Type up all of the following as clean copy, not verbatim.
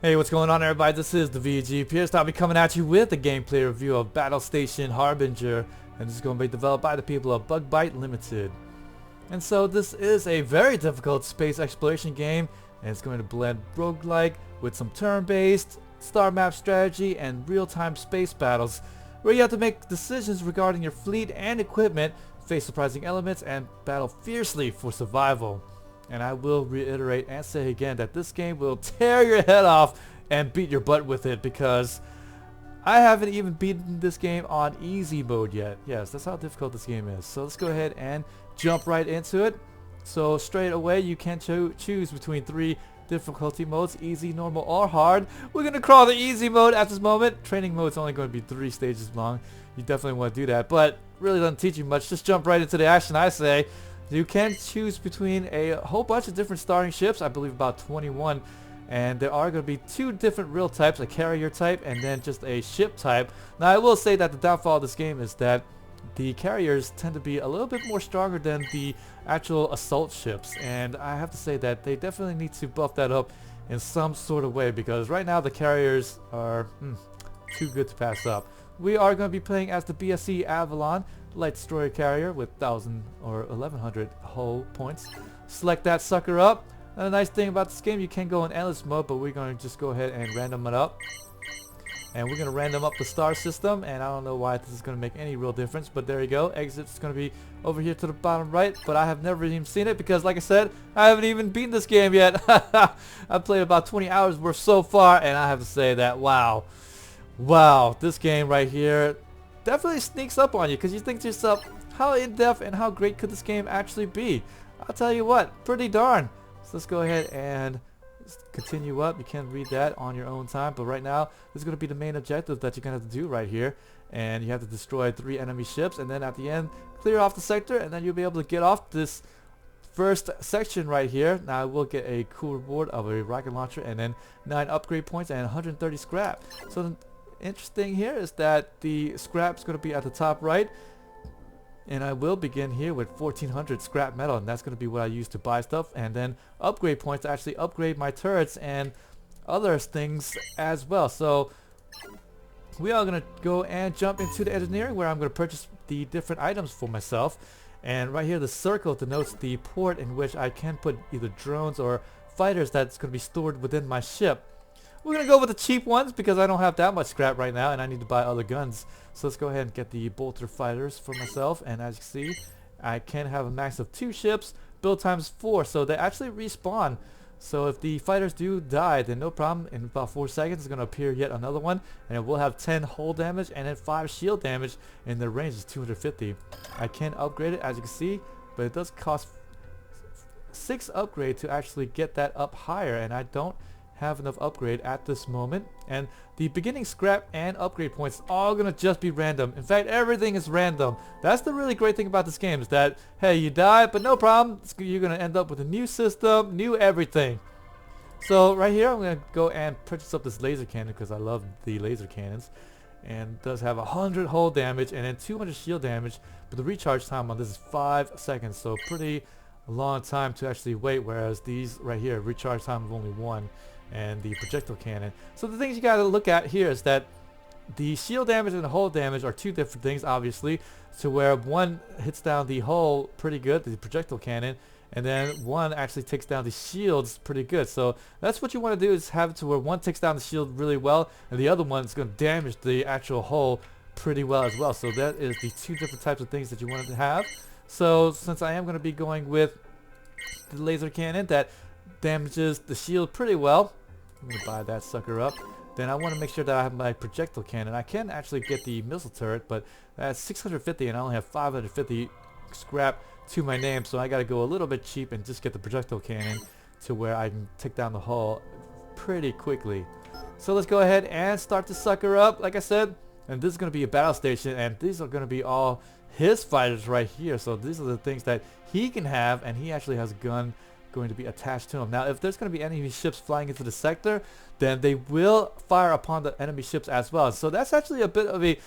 Hey, what's going on, everybody? This is the VG Pierce. I'll be coming at you with a gameplay review of Battle Station Harbinger, and this is going to be developed by the people of Bugbyte Ltd. And so this is a very difficult space exploration game, and it's going to blend roguelike with some turn-based, star map strategy, and real-time space battles, where you have to make decisions regarding your fleet and equipment, face surprising elements, and battle fiercely for survival. And I will reiterate and say again that this game will tear your head off and beat your butt with it, because I haven't even beaten this game on easy mode yet. Yes, that's how difficult this game is. So let's go ahead and jump right into it. So straight away you can choose between 3 difficulty modes: easy, normal, or hard. We're going to crawl the easy mode at this moment. Training mode is only going to be 3 stages long. You definitely want to do that, but really doesn't teach you much. Just jump right into the action, I say. You can choose between a whole bunch of different starting ships, I believe about 21, and there are going to be 2 different real types, a carrier type and then just a ship type. Now I will say that the downfall of this game is that the carriers tend to be a little bit more stronger than the actual assault ships, and I have to say that they definitely need to buff that up in some sort of way, because right now the carriers are too good to pass up. We are going to be playing as the BSC Avalon light destroyer carrier with 1,000 or 1,100 hull points. Select that sucker up. And the nice thing about this game, you can go in endless mode, but we're going to just go ahead and random it up. And we're going to random up the star system, and I don't know why this is going to make any real difference, but there you go. Exit's going to be over here to the bottom right, but I have never even seen it because, like I said, I haven't even beaten this game yet. I've played about 20 hours worth so far, and I have to say that, wow, this game right here definitely sneaks up on you, because you think to yourself, how in-depth and how great could this game actually be? I'll tell you what, pretty darn. So let's go ahead and continue up. You can read that on your own time, but right now this is going to be the main objective that you're going to have to do right here, and you have to destroy 3 enemy ships, and then at the end clear off the sector, and then you'll be able to get off this first section right here. Now I will get a cool reward of a rocket launcher and then 9 upgrade points and 130 scrap. So interesting here is that the scrap's going to be at the top right, and I will begin here with 1,400 scrap metal, and that's going to be what I use to buy stuff, and then upgrade points to actually upgrade my turrets and other things as well. So we are going to go and jump into the engineering, where I'm going to purchase the different items for myself. And right here the circle denotes the port in which I can put either drones or fighters that's going to be stored within my ship. We're going to go with the cheap ones because I don't have that much scrap right now and I need to buy other guns. So let's go ahead and get the bolter fighters for myself. And as you see, I can have a max of 2 ships, build times 4. So they actually respawn. So if the fighters do die, then no problem. In about 4 seconds, it's going to appear yet another one. And it will have 10 hull damage and then 5 shield damage. And the range is 250. I can upgrade it, as you can see. But it does cost 6 upgrade to actually get that up higher. And I don't have enough upgrade at this moment, and the beginning scrap and upgrade points all gonna just be random. In fact, everything is random. That's the really great thing about this game, is that hey, you die, but no problem, you're gonna end up with a new system, new everything. So right here I'm gonna go and purchase up this laser cannon because I love the laser cannons, and it does have 100 hull damage and then 200 shield damage, but the recharge time on this is 5 seconds, so pretty long time to actually wait, whereas these right here recharge time of only 1. And the projectile cannon. So the things you gotta look at here is that the shield damage and the hull damage are 2 different things, obviously. So where one hits down the hull pretty good, the projectile cannon, and then one actually takes down the shields pretty good. So that's what you want to do, is have it to where one takes down the shield really well, and the other one is going to damage the actual hull pretty well as well. So that is the 2 different types of things that you want to have. So since I am going to be going with the laser cannon that damages the shield pretty well, I'm going to buy that sucker up. Then I want to make sure that I have my projectile cannon. I can actually get the missile turret, but that's 650 and I only have 550 scrap to my name, so I got to go a little bit cheap and just get the projectile cannon to where I can take down the hull pretty quickly. So let's go ahead and start the sucker up, like I said. And this is going to be a battle station, and these are going to be all his fighters right here. So these are the things that he can have, and he actually has a gun going to be attached to him. Now if there's going to be enemy ships flying into the sector, then they will fire upon the enemy ships as well. So that's actually a bit of a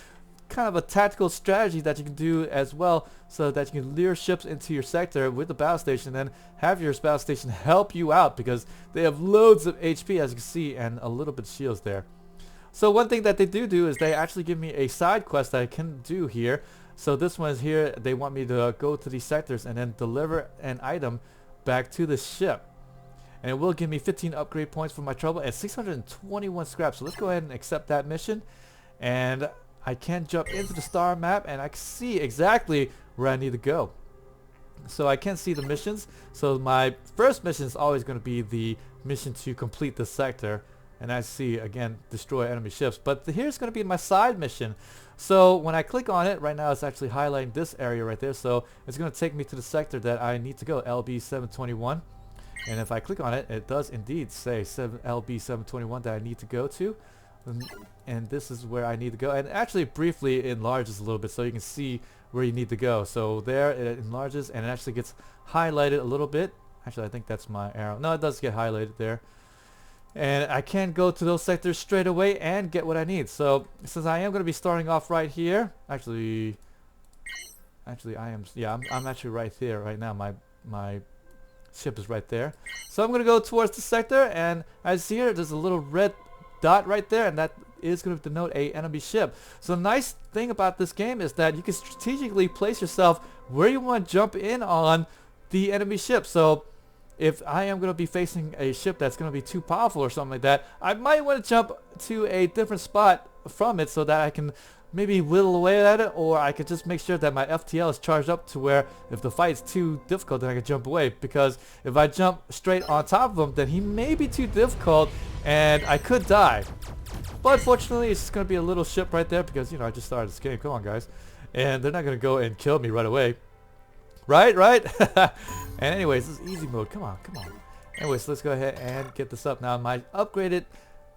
kind of a tactical strategy that you can do as well, so that you can lure ships into your sector with the battle station and have your battle station help you out, because they have loads of HP, as you can see, and a little bit of shields there. So one thing that they do is they actually give me a side quest that I can do here. So this one is here. They want me to go to these sectors and then deliver an item back to the ship. And it will give me 15 upgrade points for my trouble and 621 scraps. So let's go ahead and accept that mission. And I can jump into the star map and I can see exactly where I need to go. So I can see the missions. So my first mission is always going to be the mission to complete the sector. And I see, again, destroy enemy ships. But here's going to be my side mission. So when I click on it, right now it's actually highlighting this area right there. So it's going to take me to the sector that I need to go, LB721. And if I click on it, it does indeed say LB721 that I need to go to. And this is where I need to go. And actually briefly enlarges a little bit so you can see where you need to go. So there it enlarges and it actually gets highlighted a little bit. Actually, I think that's my arrow. No, it does get highlighted there. And I can go to those sectors straight away and get what I need. So since I am going to be starting off right here, actually I am, yeah, I'm actually right here right now. My ship is right there. So I'm going to go towards the sector, and as you see here, there's a little red dot right there, and that is going to denote a enemy ship. So the nice thing about this game is that you can strategically place yourself where you want to jump in on the enemy ship. So if I am going to be facing a ship that's going to be too powerful or something like that, I might want to jump to a different spot from it so that I can maybe whittle away at it, or I could just make sure that my FTL is charged up to where if the fight's too difficult, then I can jump away. Because if I jump straight on top of him, then he may be too difficult and I could die. But fortunately, it's just going to be a little ship right there because, you know, I just started this game. Come on, guys. And they're not going to go and kill me right away. Right? And anyways, this is easy mode. Come on. Anyways, let's go ahead and get this up. Now, my upgraded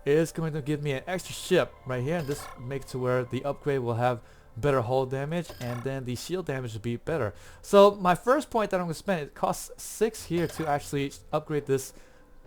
is going to give me an extra ship right here, and this makes to where the upgrade will have better hull damage, and then the shield damage will be better. So my first point that I'm going to spend, it costs 6 here to actually upgrade this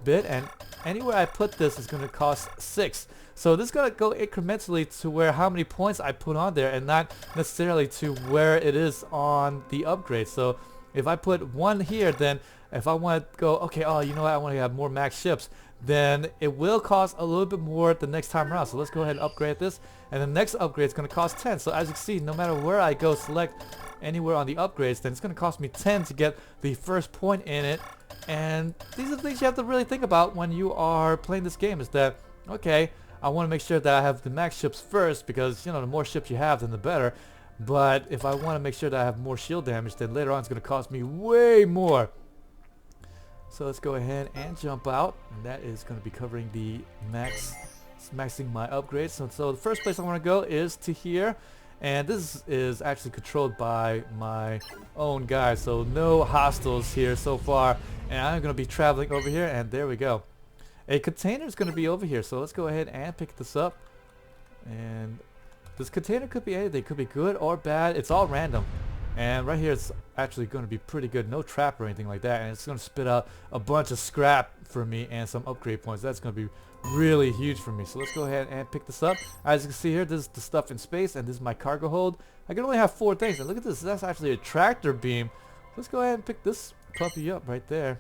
bit, and anywhere I put this is going to cost 6. So this is going to go incrementally to where how many points I put on there, and not necessarily to where it is on the upgrade. So if I put 1 here, then if I want to go, okay, oh, you know what, I want to have more max ships, then it will cost a little bit more the next time around. So let's go ahead and upgrade this, and the next upgrade is going to cost 10. So as you can see, no matter where I go, select anywhere on the upgrades, then it's going to cost me 10 to get the first point in it. And these are the things you have to really think about when you are playing this game, is that, okay, I want to make sure that I have the max ships first, because, you know, the more ships you have, then the better. But if I want to make sure that I have more shield damage, then later on it's going to cost me way more. So let's go ahead and jump out, and that is going to be covering the maxing my upgrades. So the first place I want to go is to here, and this is actually controlled by my own guy, so no hostiles here so far. And I'm going to be traveling over here, and there we go. A container is going to be over here, so let's go ahead and pick this up. And this container could be anything, it could be good or bad, it's all random. And right here it's actually going to be pretty good, no trap or anything like that, and it's going to spit out a bunch of scrap for me and some upgrade points. That's going to be really huge for me. So let's go ahead and pick this up. As you can see here, this is the stuff in space, and this is my cargo hold. I can only have 4 things, and look at this, that's actually a tractor beam. Let's go ahead and pick this puppy up right there,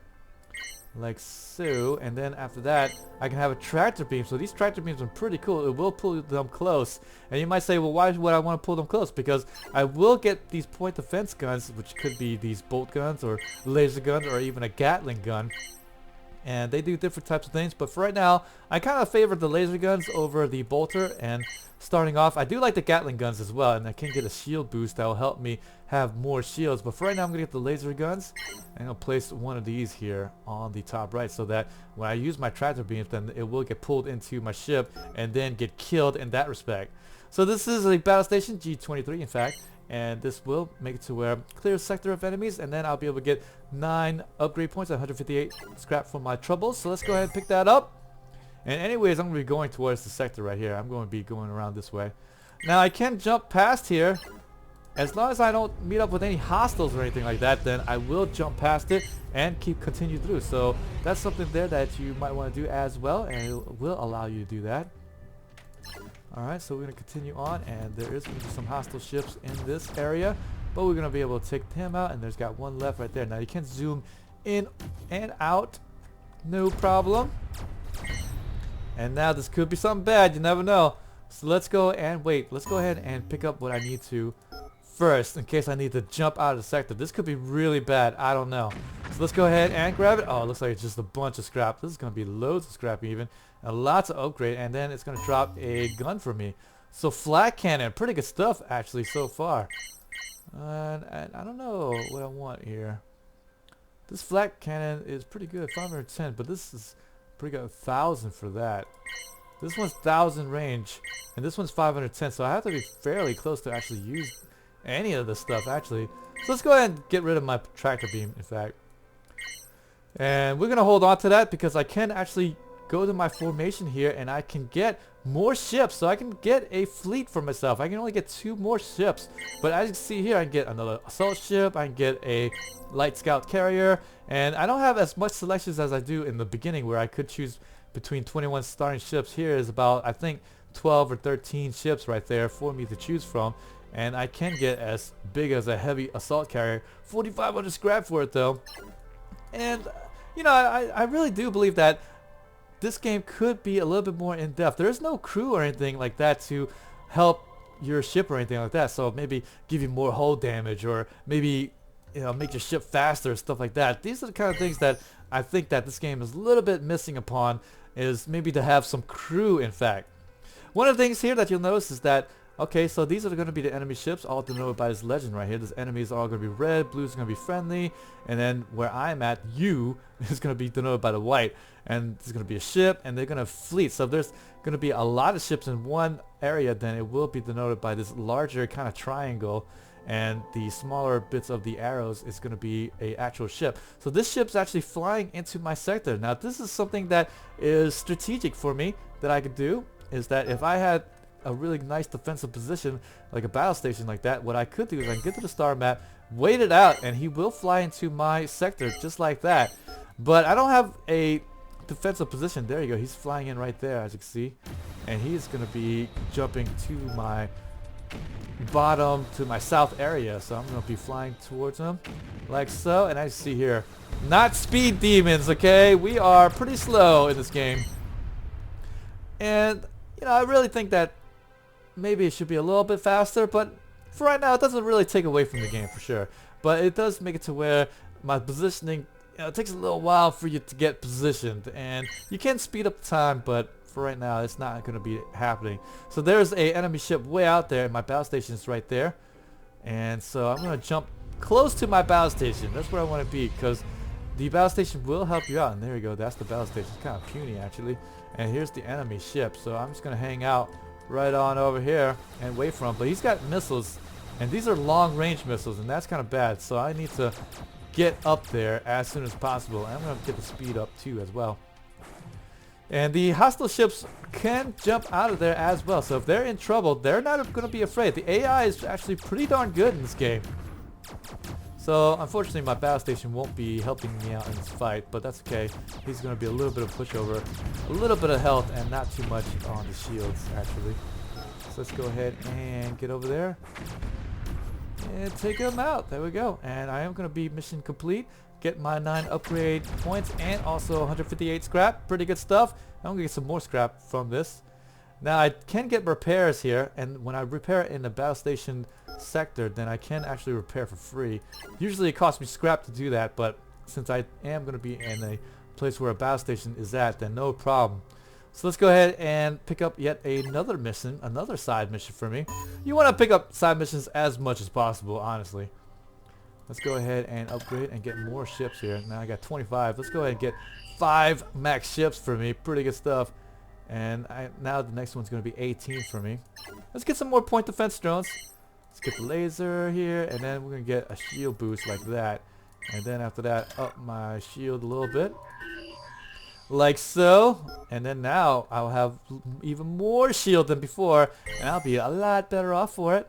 like so, and then after that I can have a tractor beam. So these tractor beams are pretty cool. It will pull them close, and you might say, well, why would I want to pull them close? Because I will get these point defense guns, which could be these bolt guns or laser guns or even a Gatling gun, and they do different types of things. But for right now, I kind of favor the laser guns over the bolter. And starting off, I do like the Gatling guns as well, and I can get a shield boost that will help me have more shields. But for right now, I'm going to get the laser guns, and I'll place one of these here on the top right, so that when I use my tractor beams, then it will get pulled into my ship and then get killed in that respect. So this is a battle station, G23 in fact, and this will make it to where clear sector of enemies, and then I'll be able to get 9 upgrade points and 158 scrap for my troubles. So let's go ahead and pick that up. And anyways, I'm going to be going towards the sector right here. I'm going to be going around this way. Now I can jump past here. As long as I don't meet up with any hostiles or anything like that, then I will jump past it and continue through. So that's something there that you might want to do as well, and it will allow you to do that. Alright, so we're going to continue on, and there is going to be some hostile ships in this area, but we're going to be able to take him out, and there's got one left right there. Now you can zoom in and out, no problem. And now this could be something bad, you never know. So let's go and wait. Let's go ahead and pick up what I need to first in case I need to jump out of the sector. This could be really bad. I don't know. So let's go ahead and grab it. Oh, it looks like it's just a bunch of scrap. This is going to be loads of scrap even. And lots of upgrade. And then it's going to drop a gun for me. So flat cannon. Pretty good stuff actually so far. And I don't know what I want here. This flat cannon is pretty good. 510. But this is pretty good. 1,000 for that. This one's 1,000 range, and this one's 510, so I have to be fairly close to actually use any of this stuff, actually. So let's go ahead and get rid of my tractor beam, in fact. And we're going to hold on to that because I can actually go to my formation here, and I can get more ships, so I can get a fleet for myself. I can only get 2 more ships, but as you can see here, I can get another assault ship, I can get a light scout carrier, and I don't have as much selections as I do in the beginning where I could choose between 21 starting ships. Here is about, I think, 12 or 13 ships right there for me to choose from, and I can get as big as a heavy assault carrier. 4,500 scrap for it though. And you know, I really do believe that this game could be a little bit more in depth. There is no crew or anything like that to help your ship or anything like that, so maybe give you more hull damage, or maybe, you know, make your ship faster, stuff like that. These are the kind of things that I think that this game is a little bit missing upon, is maybe to have some crew, in fact. One of the things here that you'll notice is that, okay, so these are going to be the enemy ships, all denoted by this legend right here. This enemy is all going to be red, blue is going to be friendly, and then where I'm at, U is going to be denoted by the white. And there's going to be a ship, and they're going to fleet. So if there's going to be a lot of ships in one area, then it will be denoted by this larger kind of triangle, and the smaller bits of the arrows is going to be a actual ship. So this ship's actually flying into my sector. Now this is something that is strategic for me that I could do, is that if I had a really nice defensive position like a battle station like that, what I could do is I can get to the star map, wait it out, and he will fly into my sector just like that. But I don't have a defensive position. There you go, he's flying in right there, as you can see, and he's going to be jumping to my bottom, to my south area, so I'm going to be flying towards him like so. And as you see here, not speed demons, okay, we are pretty slow in this game. And you know, I really think that maybe it should be a little bit faster, but for right now it doesn't really take away from the game for sure, but it does make it to where my positioning, you know, it takes a little while for you to get positioned, and you can speed up the time, but for right now it's not going to be happening. So there's a enemy ship way out there, and my battle station is right there, and so I'm going to jump close to my battle station. That's where I want to be, because the battle station will help you out. And there you go, that's the battle station. It's kind of puny actually, and here's the enemy ship. So I'm just going to hang out right on over here and wait for him, but he's got missiles, and these are long range missiles, and that's kind of bad, so I need to get up there as soon as possible. And I'm going to get the speed up too as well. And the hostile ships can jump out of there as well, so if they're in trouble, they're not going to be afraid. The AI is actually pretty darn good in this game. So unfortunately my battle station won't be helping me out in this fight, but that's okay. He's going to be a little bit of pushover, a little bit of health, and not too much on the shields actually. So let's go ahead and get over there and take him out. There we go. And I am going to be mission complete. Get my 9 upgrade points and also 158 scrap. Pretty good stuff. I'm going to get some more scrap from this. Now I can get repairs here, and when I repair in the battle station sector, then I can actually repair for free. Usually it costs me scrap to do that, but since I am going to be in a place where a battle station is at, then no problem. So let's go ahead and pick up yet another mission, another side mission for me. You want to pick up side missions as much as possible, honestly. Let's go ahead and upgrade and get more ships here. Now I got 25. Let's go ahead and get 5 max ships for me. Pretty good stuff. And now the next one's going to be 18 for me. Let's get some more point defense drones. Let's get the laser here, and then we're going to get a shield boost like that. And then after that, up my shield a little bit. Like so. And then now I'll have even more shield than before, and I'll be a lot better off for it.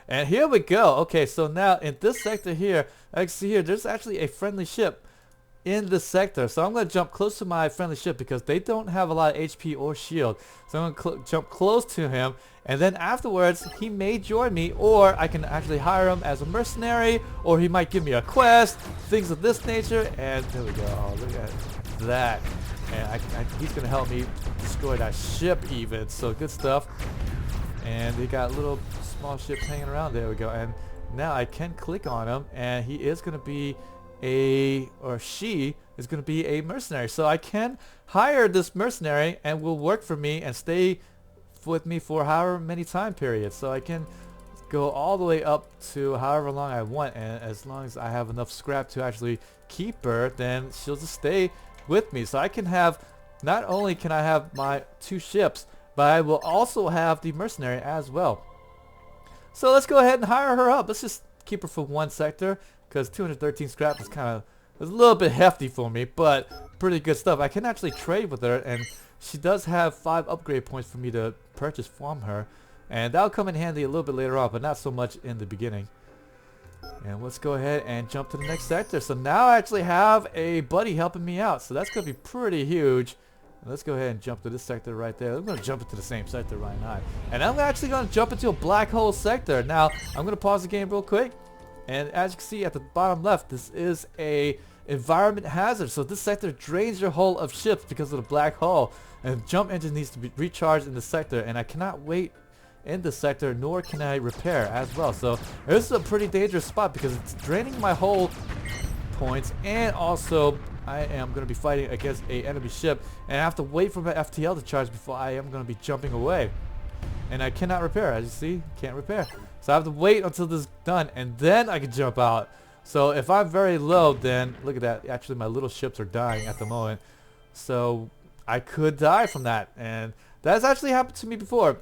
And here we go. Okay, so now in this sector here, I can see here, there's actually a friendly ship in this sector. So I'm going to jump close to my friendly ship because they don't have a lot of HP or shield. So I'm going to jump close to him, and then afterwards he may join me, or I can actually hire him as a mercenary, or he might give me a quest, things of this nature. And there we go. Oh, look at that. And he's going to help me destroy that ship even. So good stuff. And they got little small ships hanging around. There we go. And now I can click on him, and he is going to be she is going to be a mercenary. So I can hire this mercenary and will work for me and stay with me for however many time periods. So I can go all the way up to however long I want, and as long as I have enough scrap to actually keep her, then she'll just stay with me. So I can have, not only can I have my 2 ships, but I will also have the mercenary as well. So let's go ahead and hire her up. Let's just keep her for 1 sector, because 213 scrap is a little bit hefty for me, but pretty good stuff. I can actually trade with her, and she does have 5 upgrade points for me to purchase from her, and that'll come in handy a little bit later on, but not so much in the beginning. And let's go ahead and jump to the next sector. So now I actually have a buddy helping me out, so that's going to be pretty huge. Let's go ahead and jump to this sector right there. I'm going to jump into the same sector, why not? And I'm actually going to jump into a black hole sector. Now, I'm going to pause the game real quick. And as you can see at the bottom left, this is a environment hazard. So this sector drains your hull of ships because of the black hole. And jump engine needs to be recharged in the sector. And I cannot wait in the sector, nor can I repair as well. So this is a pretty dangerous spot because it's draining my hull points, and also I am going to be fighting against a enemy ship, and I have to wait for my FTL to charge before I am going to be jumping away. And I cannot repair, as you see, can't repair. So I have to wait until this is done, and then I can jump out. So if I'm very low, then look at that. Actually, my little ships are dying at the moment. So I could die from that, and that's actually happened to me before.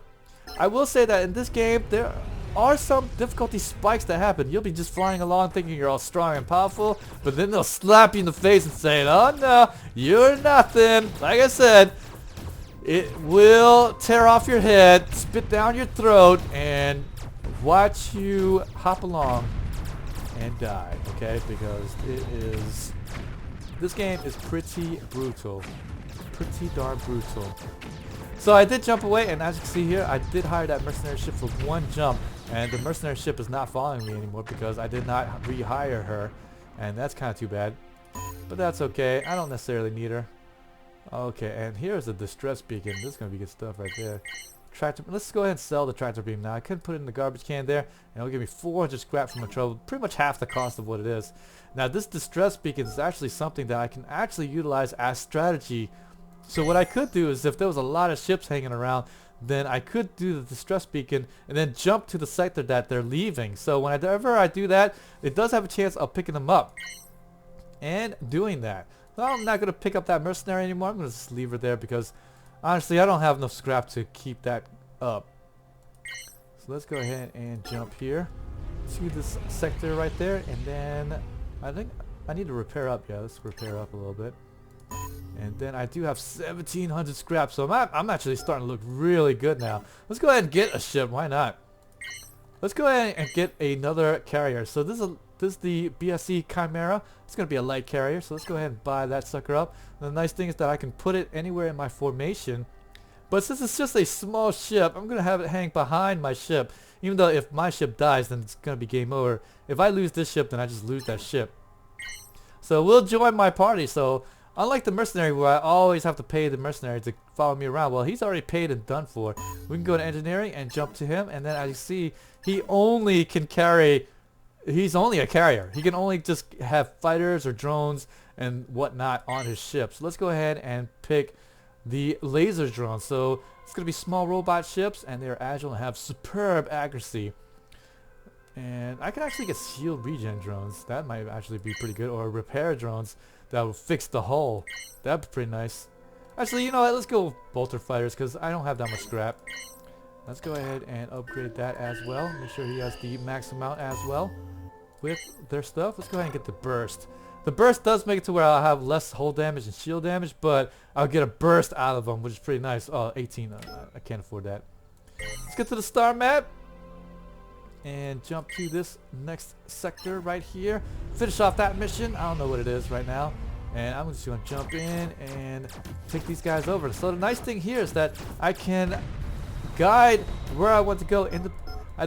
I will say that in this game, there are some difficulty spikes that happen. You'll be just flying along thinking you're all strong and powerful, but then they'll slap you in the face and say, oh no, you're nothing. Like I said, it will tear off your head, spit down your throat, and watch you hop along and die, okay? Because this game is pretty brutal. Pretty darn brutal. So I did jump away, and as you can see here, I did hire that mercenary ship for 1 jump, and the mercenary ship is not following me anymore because I did not rehire her, and that's kind of too bad. But that's okay. I don't necessarily need her. Okay, and here's a distress beacon. This is going to be good stuff right there. Tractor. Let's go ahead and sell the tractor beam now. I could put it in the garbage can there, and it'll give me 400 scrap from the trouble, pretty much half the cost of what it is. Now this distress beacon is actually something that I can actually utilize as strategy. So what I could do is, if there was a lot of ships hanging around, then I could do the distress beacon and then jump to the sector that they're leaving. So whenever I do that, it does have a chance of picking them up and doing that. Well, I'm not going to pick up that mercenary anymore. I'm going to just leave her there because honestly I don't have enough scrap to keep that up. So let's go ahead and jump here to this sector right there, and then I think I need to repair up. Yeah, let's repair up a little bit. And then I do have 1,700 scrap, so I'm actually starting to look really good now. Let's go ahead and get a ship. Why not? Let's go ahead and get another carrier. So this is the BSC Chimera. It's going to be a light carrier, so let's go ahead and buy that sucker up. And the nice thing is that I can put it anywhere in my formation. But since it's just a small ship, I'm going to have it hang behind my ship. Even though if my ship dies, then it's going to be game over. If I lose this ship, then I just lose that ship. So we'll join my party. So unlike the mercenary, where I always have to pay the mercenary to follow me around, well, he's already paid and done for. We can go to engineering and jump to him, and then as you see, he only can carry, he's only a carrier. He can only just have fighters or drones and whatnot on his ship. So let's go ahead and pick the laser drone. So it's going to be small robot ships, and they're agile and have superb accuracy. And I can actually get shield regen drones. That might actually be pretty good. Or repair drones that will fix the hull. That'd be pretty nice. Actually, you know what? Let's go with bolter fighters because I don't have that much scrap. Let's go ahead and upgrade that as well. Make sure he has the max amount as well with their stuff. Let's go ahead and get the burst. The burst does make it to where I'll have less hull damage and shield damage, but I'll get a burst out of them, which is pretty nice. Oh, 18. I can't afford that. Let's get to the star map and jump to this next sector right here. Finish off that mission. I don't know what it is right now. And I'm just going to jump in and take these guys over. So the nice thing here is that I can guide where I want to go.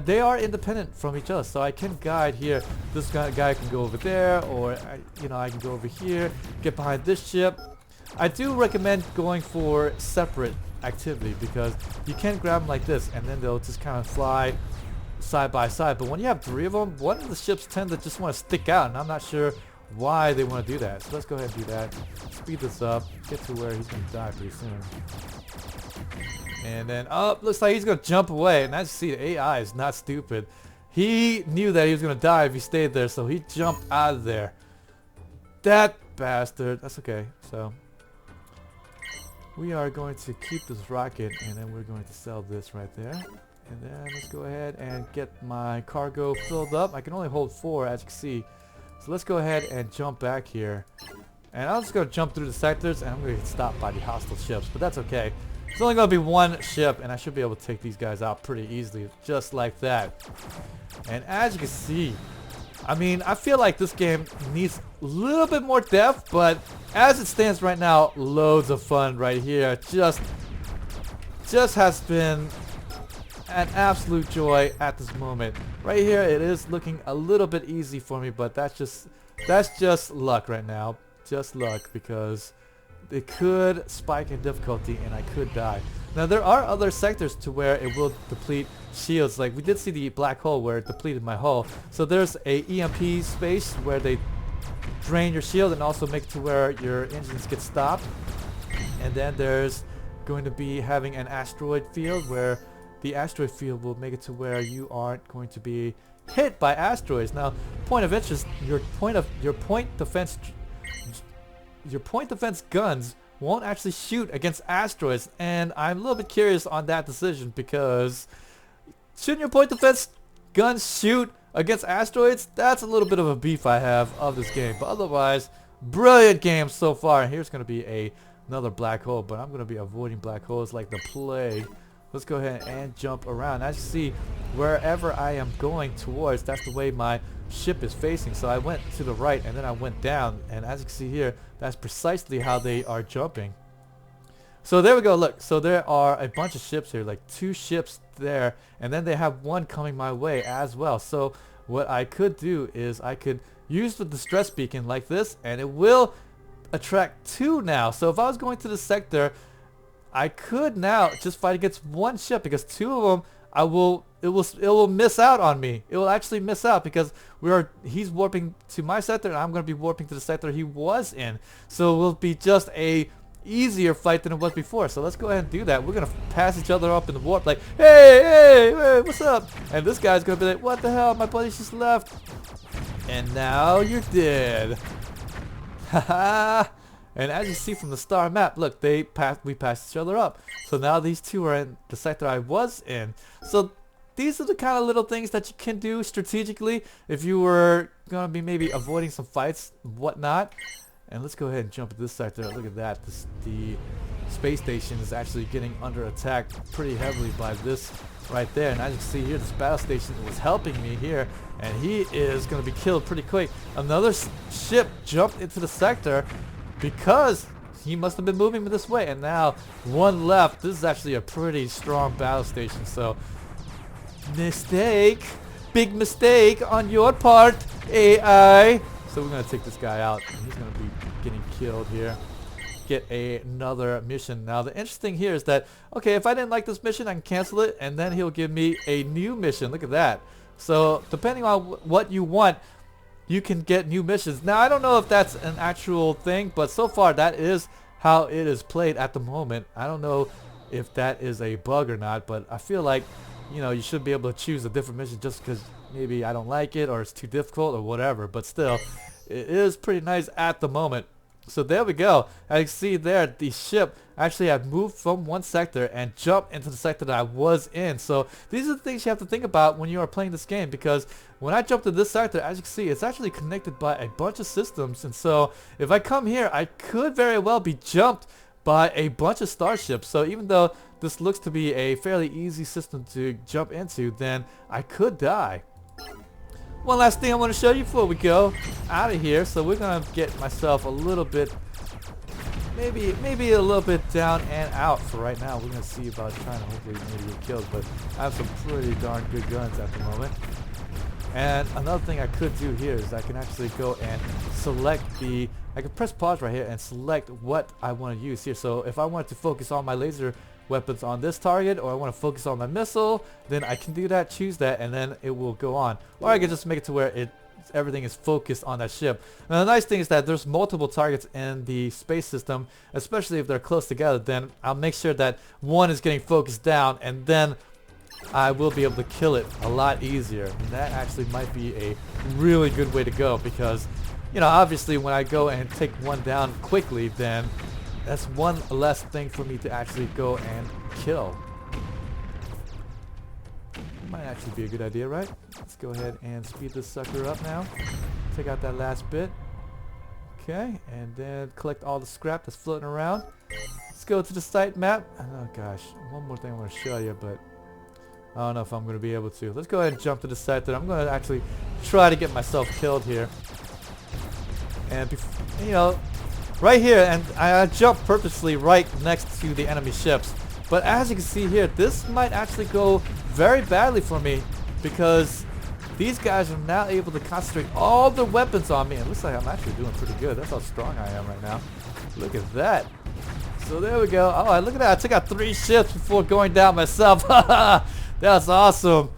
They are independent from each other, so I can guide here. This guy can go over there, or I can go over here, get behind this ship. I do recommend going for separate activity because you can grab them like this, and then they'll just kind of fly side by side. But when you have 3 of them, one of the ships tend to just want to stick out, and I'm not sure why they want to do that. So let's go ahead and do that. Speed this up, get to where he's going to die pretty soon. And then, oh, looks like he's going to jump away. And as you see, the AI is not stupid. He knew that he was going to die if he stayed there, so he jumped out of there. That bastard. That's okay. So, we are going to keep this rocket, and then we're going to sell this right there. And then let's go ahead and get my cargo filled up. I can only hold 4, as you can see. So let's go ahead and jump back here. And I'm just going to jump through the sectors, and I'm going to get stopped by the hostile ships. But that's okay. There's only going to be 1 ship, and I should be able to take these guys out pretty easily, just like that. And as you can see, I mean, I feel like this game needs a little bit more depth, but as it stands right now, loads of fun right here. Just has been an absolute joy at this moment. Right here, it is looking a little bit easy for me, but that's just luck right now. Just luck, because it could spike in difficulty and I could die. Now there are other sectors to where it will deplete shields. Like we did see the black hole where it depleted my hull. So there's a EMP space where they drain your shield and also make it to where your engines get stopped. And then there's going to be having an asteroid field where the asteroid field will make it to where you aren't going to be hit by asteroids. Now, point of interest, your point defense guns won't actually shoot against asteroids, and I'm a little bit curious on that decision, because shouldn't your point defense guns shoot against asteroids? That's a little bit of a beef I have of this game, but otherwise, brilliant game so far. And here's going to be another black hole, but I'm going to be avoiding black holes like the plague. Let's go ahead and jump around. As you see, wherever I am going towards, that's the way my ship is facing. So I went to the right and then I went down, and as you can see here, that's precisely how they are jumping. So there we go. Look, so there are a bunch of ships here, like 2 ships there, and then they have 1 coming my way as well. So what I could do is I could use the distress beacon like this, and it will attract 2 now. So if I was going to the sector, I could now just fight against 1 ship, because 2 of them it will miss out on me. It will actually miss out because he's warping to my sector and I'm going to be warping to the sector he was in. So it will be just a easier fight than it was before. So let's go ahead and do that. We're going to pass each other up in the warp like, hey, what's up? And this guy's going to be like, what the hell? My buddy just left. And now you're dead. Haha. And as you see from the star map, look, we passed each other up. So now these 2 are in the sector I was in. So these are the kind of little things that you can do strategically if you were going to be maybe avoiding some fights, whatnot. And let's go ahead and jump into this sector. Look at that. The space station is actually getting under attack pretty heavily by this right there. And as you can see here, this battle station was helping me here. And he is going to be killed pretty quick. Another ship jumped into the sector, because he must have been moving this way, and now 1 left. This is actually a pretty strong battle station, so big mistake on your part, AI. So we're going to take this guy out, and he's going to be getting killed here. Get another mission. Now the interesting here is that, okay, if I didn't like this mission, I can cancel it, and then he'll give me a new mission. Look at that. So depending on what you want, you can get new missions. Now I don't know if that's an actual thing, but so far that is how it is played at the moment. I don't know if that is a bug or not, but I feel like, you should be able to choose a different mission just because maybe I don't like it or it's too difficult or whatever, but still it is pretty nice at the moment. So there we go. As you can see there, the ship actually had moved from 1 sector and jumped into the sector that I was in. So these are the things you have to think about when you are playing this game, because when I jumped to this sector, as you can see, it's actually connected by a bunch of systems. And so if I come here, I could very well be jumped by a bunch of starships. So even though this looks to be a fairly easy system to jump into, then I could die. one last thing I want to show you before we go out of here. So we're gonna get myself a little bit, maybe a little bit down and out for right now. We're gonna see about trying to hopefully maybe get killed, but I have some pretty darn good guns at the moment. And another thing I could do here is I can actually go and select I can press pause right here and select what I want to use here. So if I want to focus all my laser weapons on this target, or I want to focus on my missile, then I can do that, choose that, and then it will go on. Or I can just make it to where everything is focused on that ship. And the nice thing is that there's multiple targets in the space system, especially if they're close together. Then I'll make sure that one is getting focused down, and then I will be able to kill it a lot easier. And that actually might be a really good way to go, because, you know, obviously when I go and take one down quickly, then that's one less thing for me to actually go and kill. Might actually be a good idea, right? Let's go ahead and speed this sucker up now. Take out that last bit. Okay, and then collect all the scrap that's floating around. Let's go to the site map. Oh gosh, one more thing I want to show you, but I don't know if I'm going to be able to. Let's go ahead and jump to the site that I'm going to actually try to get myself killed here. And, you know, right here, and I jumped purposely right next to the enemy ships. But as you can see here, this might actually go very badly for me, because these guys are now able to concentrate all their weapons on me. It looks like I'm actually doing pretty good. That's how strong I am right now. Look at that. So there we go. Oh, look at that. I took out 3 ships before going down myself. That's awesome.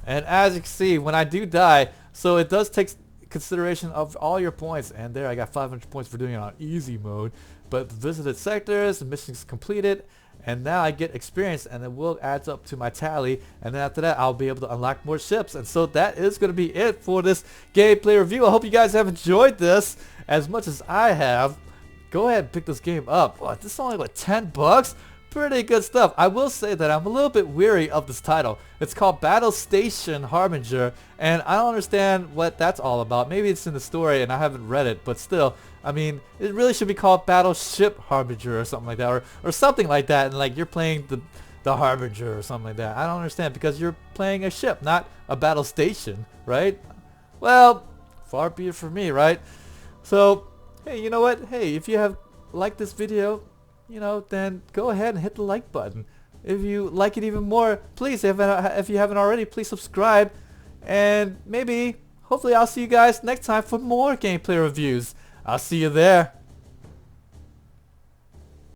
And as you can see, when I do die, so it does take consideration of all your points. And there, I got 500 points for doing it on easy mode. But visited sectors, missions completed, and now I get experience, and it will add up to my tally. And then after that, I'll be able to unlock more ships. And so that is going to be it for this gameplay review. I hope you guys have enjoyed this as much as I have. Go ahead and pick this game up. Oh, this is only like 10 bucks. Pretty good stuff. I will say that I'm a little bit weary of this title. It's called Battle Station Harbinger, and I don't understand what that's all about. Maybe it's in the story and I haven't read it, but still, I mean, it really should be called Battleship Harbinger or something like that, or something like that, and like you're playing the Harbinger or something like that. I don't understand, because you're playing a ship, not a battle station, right? Well, far be it from me, right? So, hey, you know what? Hey, if you have liked this video, you know, then go ahead and hit the like button. If you like it even more, please, if you haven't already, please subscribe. And maybe, hopefully I'll see you guys next time for more gameplay reviews. I'll see you there.